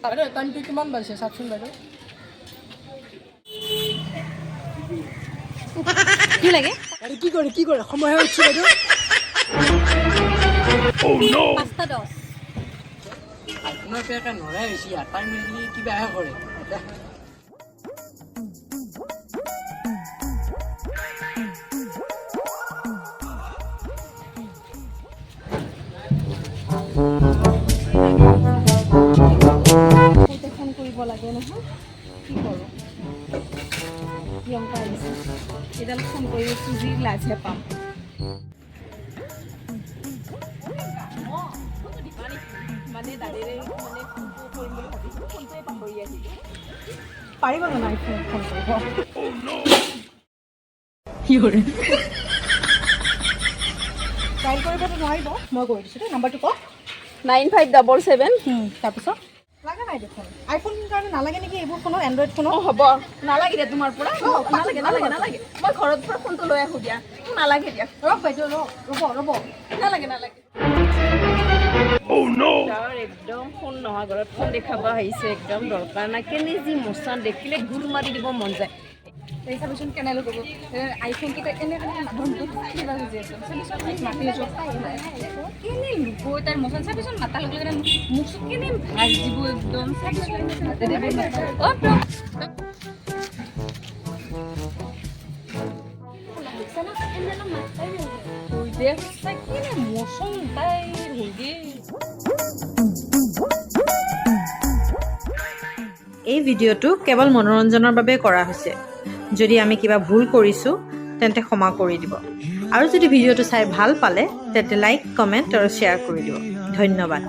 বাইদেউ টাইমটো কিমান বাজিছে চাওকচোন বাইদেউ কি লাগে আৰে কি কৰে সময় হৈ উঠছে বাইদেউ 5:10 আপোনাৰ পেটা নৰাই হৈছে টাইম মিলি কিবাহে কৰে ফোন কৰিব লাগে নহয় কি কৰোঁ প্ৰিয়ংকা আহিছে এডাল ফোন কৰি চুজি লাজহে পাম মানে দাদাৰে মানে ফোনটো কৰিম বুলি ভাবিছিলোঁ ফোনটোৱে পাহৰি আহিলোঁ পাৰিব জানো আইফোন ফোন কৰিব কি কৰে ডাইল কৰিবতো নোৱাৰিব মই কৰি দিছোঁ দেই নাম্বাৰটো কওক 9577 তাৰপিছত লাগে নাই দেখোন আইফোন কাৰণে নালাগে নেকি এইবোৰ ফোনত এণ্ড্ৰইড ফোনত অঁ হ'ব নালাগে দিয়া তোমাৰ পৰা নালাগে নালাগে নালাগে মই ঘৰত পৰা ফোনটো লৈ আহোঁ দিয়া নালাগে দিয়া ৰ'ব বাইদেউ ৰ'ব নালাগে নালাগে একদম ফোন নহয় ঘৰত ফোন দেখাব আহিছে একদম দৰকাৰ নাই কেনে যি মচা দেখিলে গুৰ মাৰি দিব মন যায় এই চাবিচোন কেনেকৈ ক'ব আইফোনকেইটা কেনে মানুহটো কিবা বুজি আছে চাবিচোন মাতি আছোঁ কেনে লুকো তাইৰ মচন চাবিচোন মাতা লগে লগে মোক কেনে ভাজ দিব একদম চাবিচোন কেনে মচন তাইৰ হেৰি এই ভিডিঅ'টো কেৱল মনোৰঞ্জনৰ বাবে কৰা হৈছে যদি আমি কিবা ভুল কৰিছোঁ তেন্তে ক্ষমা কৰি দিব আৰু যদি ভিডিঅ'টো চাই ভাল পালে তেন্তে লাইক কমেণ্ট আৰু শ্বেয়াৰ কৰি দিব ধন্যবাদ